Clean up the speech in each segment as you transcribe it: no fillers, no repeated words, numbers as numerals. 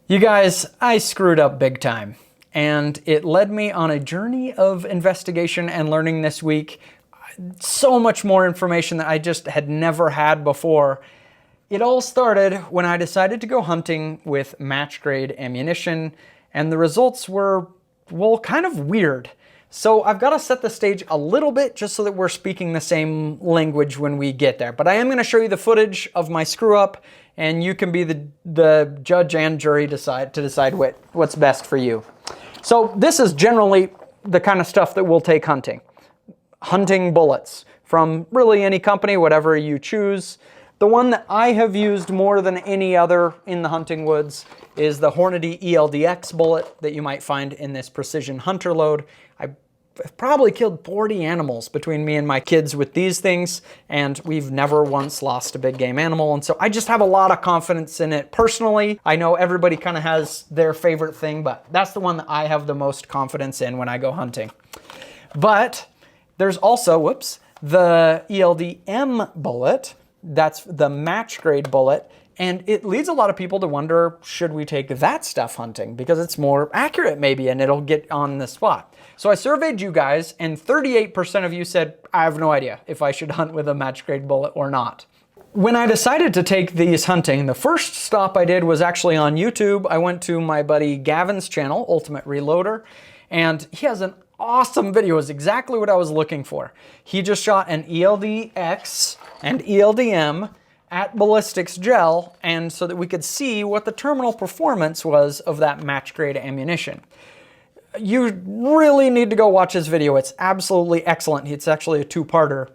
You guys, I screwed up big time, and it led me on a journey of investigation and learning this week. So much more information that I just had never had before. It all started when I decided to go hunting with match grade ammunition, and the results were, well, kind of weird. So I've got to set the stage a little bit just so that we're speaking the same language when we get there. But I am going to show you the footage of my screw up, and you can be the judge and jury to decide what's best for you. So this is generally the kind of stuff that we'll take hunting. Hunting bullets from really any company, whatever you choose. The one that I have used more than any other in the hunting woods is the Hornady ELDX bullet that you might find in this precision hunter load. I've probably killed 40 animals between me and my kids with these things, and we've never once lost a big game animal. And so I just have a lot of confidence in it personally. I know everybody kind of has their favorite thing, but that's the one that I have the most confidence in when I go hunting. But there's also, the ELDM bullet. That's the match grade bullet. And it leads a lot of people to wonder, should we take that stuff hunting? Because it's more accurate maybe, and it'll get on the spot. So I surveyed you guys, and 38% of you said, I have no idea if I should hunt with a match grade bullet or not. When I decided to take these hunting, the first stop I did was actually on YouTube. I went to my buddy Gavin's channel, Ultimate Reloader, and he has an awesome video. Is exactly what I was looking for. He just shot an ELDX and ELDM at ballistics gel, and so that we could see what the terminal performance was of that match grade ammunition. You really need to go watch his video. It's absolutely excellent. It's actually a two-parter.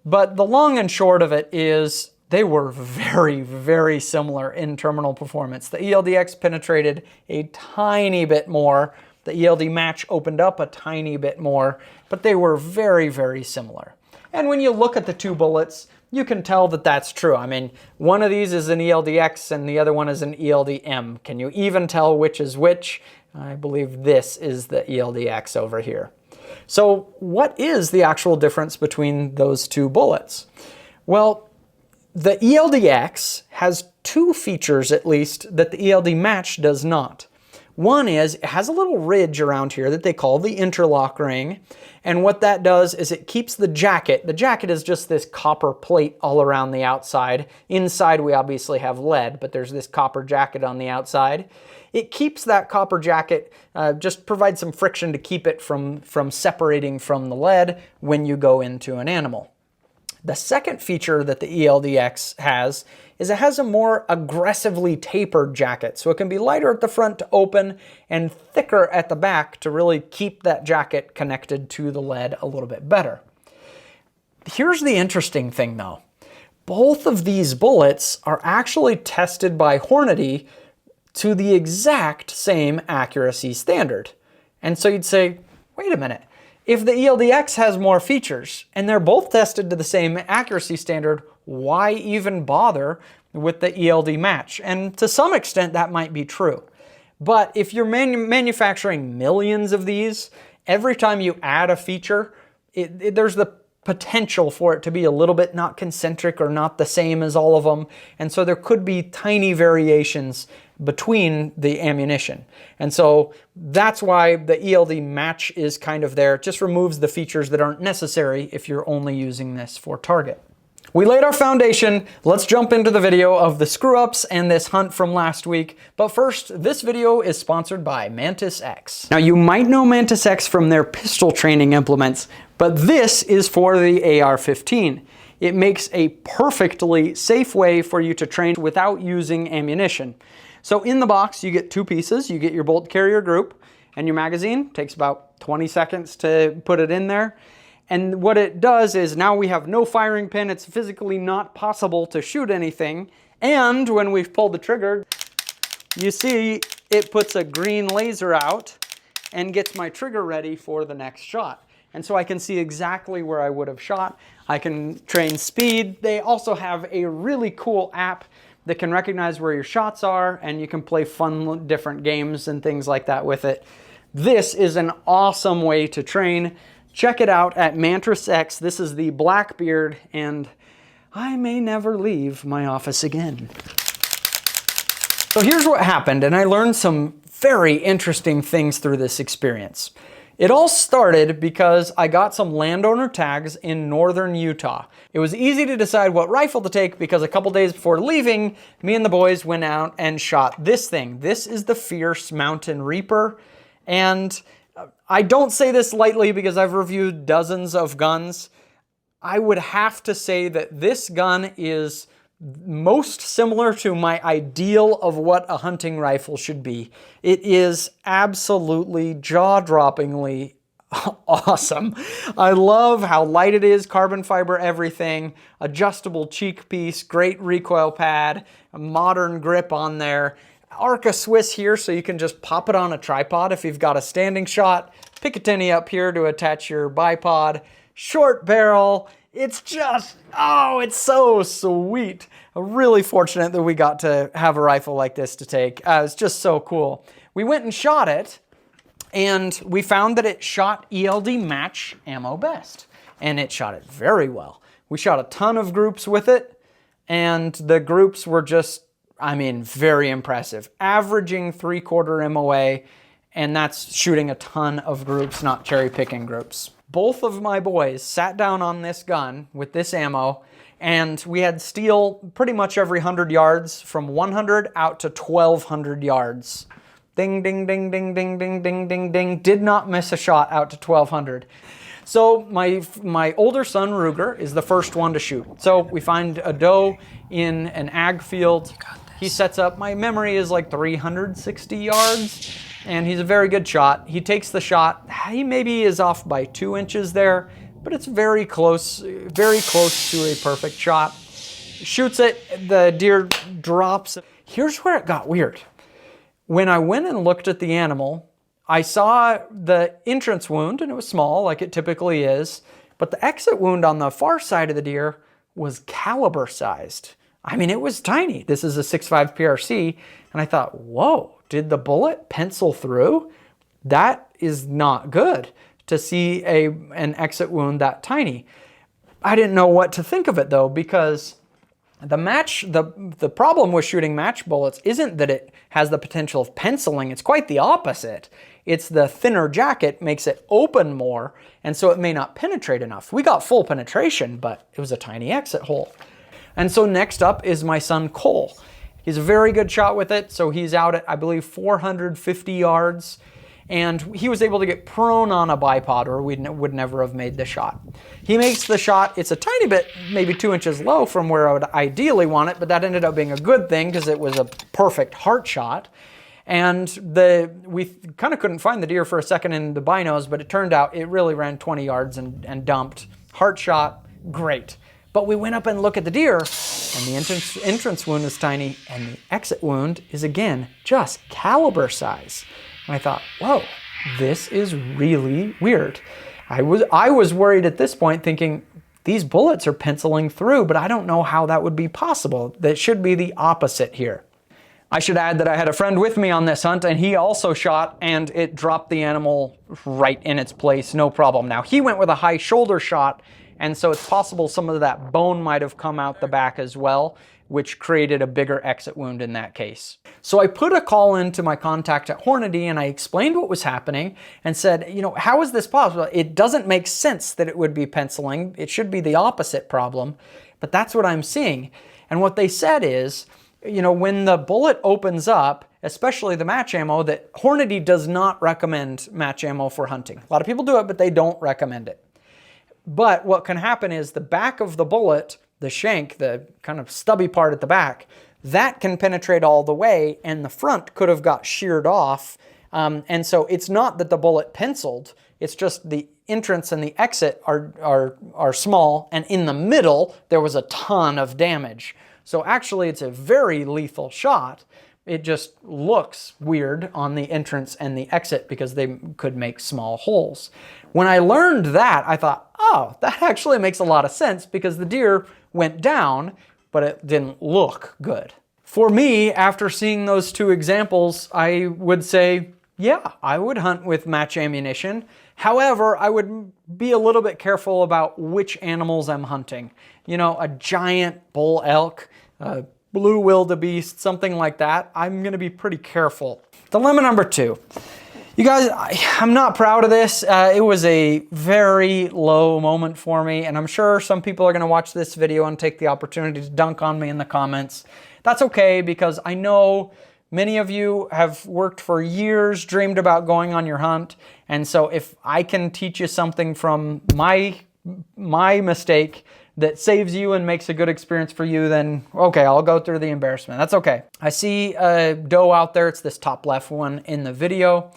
But the long and short of it is they were very, very similar in terminal performance. The ELDX penetrated a tiny bit more. The ELD Match opened up a tiny bit more, but they were very, very similar. And when you look at the two bullets, you can tell that that's true. I mean, one of these is an ELDX and the other one is an ELDM. Can you even tell which is which? I believe this is the ELDX over here. So what is the actual difference between those two bullets? Well, the ELDX has two features at least that the ELD Match does not. One is it has a little ridge around here that they call the interlock ring. And what that does is it keeps the jacket is just this copper plate all around the outside. Inside we obviously have lead, but there's this copper jacket on the outside. It keeps that copper jacket, just provides some friction to keep it from separating from the lead when you go into an animal. The second feature that the ELDX has is it has a more aggressively tapered jacket. So it can be lighter at the front to open and thicker at the back to really keep that jacket connected to the lead a little bit better. Here's the interesting thing though. Both of these bullets are actually tested by Hornady to the exact same accuracy standard. And so you'd say, wait a minute. If the ELDX has more features and they're both tested to the same accuracy standard, why even bother with the ELD Match? And to some extent that might be true. But if you're manufacturing millions of these, every time you add a feature, there's the potential for it to be a little bit not concentric or not the same as all of them. And so there could be tiny variations between the ammunition. And so that's why the ELD Match is kind of there. It just removes the features that aren't necessary if you're only using this for target. We laid our foundation. Let's jump into the video of the screw-ups and this hunt from last week. But first, this video is sponsored by Mantis X. Now you might know Mantis X from their pistol training implements, but this is for the AR-15. It makes a perfectly safe way for you to train without using ammunition. So in the box, you get two pieces. You get your bolt carrier group and your magazine. It takes about 20 seconds to put it in there. And what it does is now we have no firing pin. It's physically not possible to shoot anything. And when we've pulled the trigger, you see it puts a green laser out and gets my trigger ready for the next shot. And so I can see exactly where I would have shot. I can train speed. They also have a really cool app that can recognize where your shots are, and you can play fun different games and things like that with it. This is an awesome way to train. Check it out at Mantis X. This is the Blackbeard, and I may never leave my office again. So here's what happened, and I learned some very interesting things through this experience. It all started because I got some landowner tags in northern Utah. It was easy to decide what rifle to take because a couple days before leaving, me and the boys went out and shot this thing. This is the Fierce Mountain Reaper, and I don't say this lightly because I've reviewed dozens of guns. I would have to say that this gun is most similar to my ideal of what a hunting rifle should be. It is absolutely jaw-droppingly awesome. I love how light it is, carbon fiber everything, adjustable cheek piece, great recoil pad, a modern grip on there, Arca Swiss here so you can just pop it on a tripod if you've got a standing shot, Picatinny up here to attach your bipod, short barrel. It's just, oh, it's so sweet. I'm really fortunate that we got to have a rifle like this to take. It's just so cool. We went and shot it, and we found that it shot ELD Match ammo best, and it shot it very well. We shot a ton of groups with it, and the groups were just, I mean, very impressive. Averaging 3/4 MOA, and that's shooting a ton of groups, not cherry picking groups. Both of my boys sat down on this gun with this ammo, and we had steel pretty much every 100 yards, from 100 out to 1,200 yards. Ding, ding, ding, ding, ding, ding, ding, ding, ding. Did not miss a shot out to 1,200. So my older son, Ruger, is the first one to shoot. So we find a doe in an ag field. He sets up, my memory is like 360 yards. And he's a very good shot. He takes the shot. He maybe is off by 2 inches there, but it's very close to a perfect shot. Shoots it, the deer drops. Here's where it got weird. When I went and looked at the animal, I saw the entrance wound, and it was small, like it typically is, but the exit wound on the far side of the deer was caliber sized. I mean, it was tiny. This is a 6.5 PRC, and I thought, whoa. Did the bullet pencil through? That is not good to see an exit wound that tiny. I didn't know what to think of it though, because the problem with shooting match bullets isn't that it has the potential of penciling. It's quite the opposite. It's the thinner jacket makes it open more, and so it may not penetrate enough. We got full penetration, but it was a tiny exit hole. And so next up is my son Cole. He's a very good shot with it, so he's out at, I believe, 450 yards, and he was able to get prone on a bipod, or we would never have made the shot. He makes the shot. It's a tiny bit, maybe 2 inches low from where I would ideally want it, but that ended up being a good thing because it was a perfect heart shot. And we kind of couldn't find the deer for a second in the binos, but it turned out it really ran 20 yards and dumped. Heart shot, great. But we went up and looked at the deer, and the entrance wound is tiny, and the exit wound is, again, just caliber size. And I thought, whoa, this is really weird. I was worried at this point, thinking, these bullets are penciling through, but I don't know how that would be possible. That should be the opposite here. I should add that I had a friend with me on this hunt, and he also shot, and it dropped the animal right in its place, no problem. Now, he went with a high shoulder shot, and so it's possible some of that bone might have come out the back as well, which created a bigger exit wound in that case. So I put a call into my contact at Hornady, and I explained what was happening and said, you know, how is this possible? It doesn't make sense that it would be penciling. It should be the opposite problem, but that's what I'm seeing. And what they said is, you know, when the bullet opens up, especially the match ammo, that Hornady does not recommend match ammo for hunting. A lot of people do it, but they don't recommend it. But what can happen is the back of the bullet, the shank, the kind of stubby part at the back, that can penetrate all the way, and the front could have got sheared off. And so it's not that the bullet penciled, it's just the entrance and the exit are small, and in the middle, there was a ton of damage. So actually, it's a very lethal shot. It just looks weird on the entrance and the exit because they could make small holes. When I learned that, I thought, oh, that actually makes a lot of sense because the deer went down, but it didn't look good. For me, after seeing those two examples, I would say, yeah, I would hunt with match ammunition. However, I would be a little bit careful about which animals I'm hunting. You know, a giant bull elk, blue wildebeest, something like that, I'm gonna be pretty careful. Dilemma number 2. You guys, I'm not proud of this. It was a very low moment for me, and I'm sure some people are gonna watch this video and take the opportunity to dunk on me in the comments. That's okay, because I know many of you have worked for years, dreamed about going on your hunt, and so if I can teach you something from my mistake that saves you and makes a good experience for you, then okay, I'll go through the embarrassment. That's okay. I see a doe out there. It's this top left one in the video.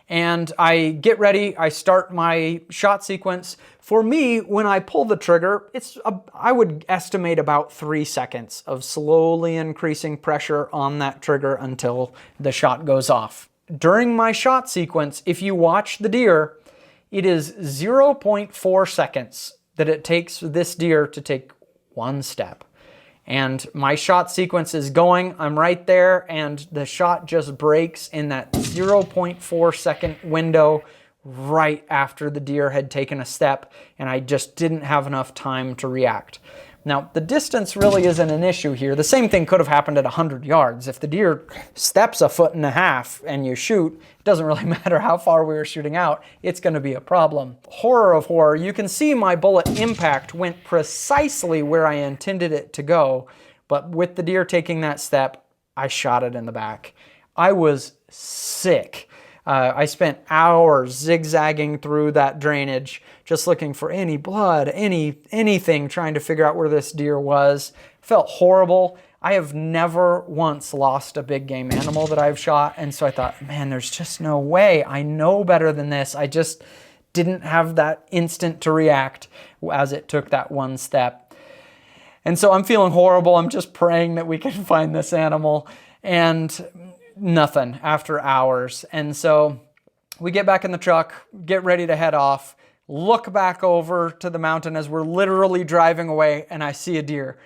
And I get ready, I start my shot sequence. For me, when I pull the trigger, I would estimate about 3 seconds of slowly increasing pressure on that trigger until the shot goes off. During my shot sequence, if you watch the deer, it is 0.4 seconds that it takes this deer to take one step. And my shot sequence is going, I'm right there, and the shot just breaks in that 0.4 second window right after the deer had taken a step, and I just didn't have enough time to react. Now, the distance really isn't an issue here. The same thing could have happened at 100 yards. If the deer steps 1.5 feet and you shoot, it doesn't really matter how far we were shooting out, it's gonna be a problem. Horror of horror, you can see my bullet impact went precisely where I intended it to go, but with the deer taking that step, I shot it in the back. I was sick. I spent hours zigzagging through that drainage, just looking for any blood, anything, trying to figure out where this deer was. Felt horrible. I have never once lost a big game animal that I've shot, and so I thought, man, there's just no way. I know better than this. I just didn't have that instant to react as it took that one step. And so I'm feeling horrible. I'm just praying that we can find this animal, and nothing after hours. And so we get back in the truck, get ready to head off, look back over to the mountain as we're literally driving away, and I see a deer.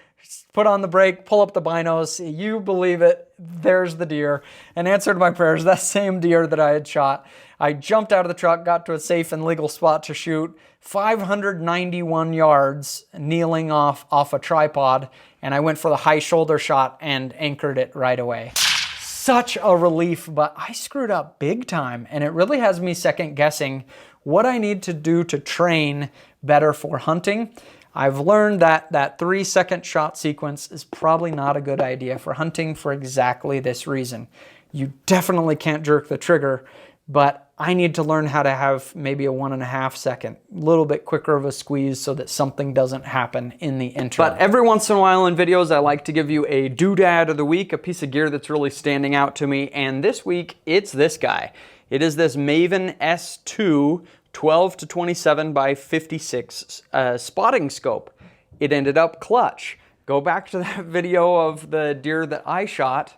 Put on the brake, pull up the binos, you believe it, there's the deer, and answered my prayers, that same deer that I had shot. I jumped out of the truck, got to a safe and legal spot to shoot, 591 yards kneeling off a tripod, and I went for the high shoulder shot and anchored it right away. Such a relief, but I screwed up big time, and it really has me second guessing what I need to do to train better for hunting. I've learned that that 3-second shot sequence is probably not a good idea for hunting for exactly this reason. You definitely can't jerk the trigger, but I need to learn how to have maybe a 1.5 second, a little bit quicker of a squeeze so that something doesn't happen in the interim. But every once in a while in videos, I like to give you a doodad of the week, a piece of gear that's really standing out to me. And this week, it's this guy. It is this Maven S2 12-27 by 56 spotting scope. It ended up clutch. Go back to that video of the deer that I shot,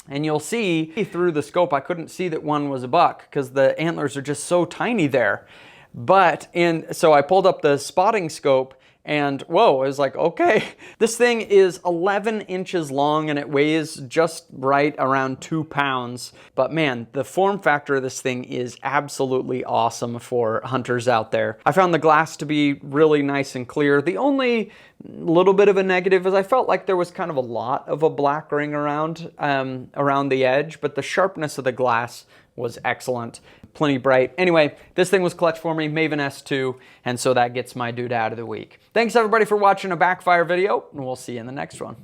and you'll see through the scope, I couldn't see that one was a buck because the antlers are just so tiny there. So I pulled up the spotting scope, and whoa, I was like, okay. This thing is 11 inches long and it weighs just right around 2 pounds. But man, the form factor of this thing is absolutely awesome for hunters out there. I found the glass to be really nice and clear. The only little bit of a negative is I felt like there was kind of a lot of a black ring around the edge, but the sharpness of the glass was excellent. Plenty bright. Anyway, this thing was clutch for me, Maven S2, and so that gets my dude out of the week. Thanks everybody for watching a Backfire video, and we'll see you in the next one.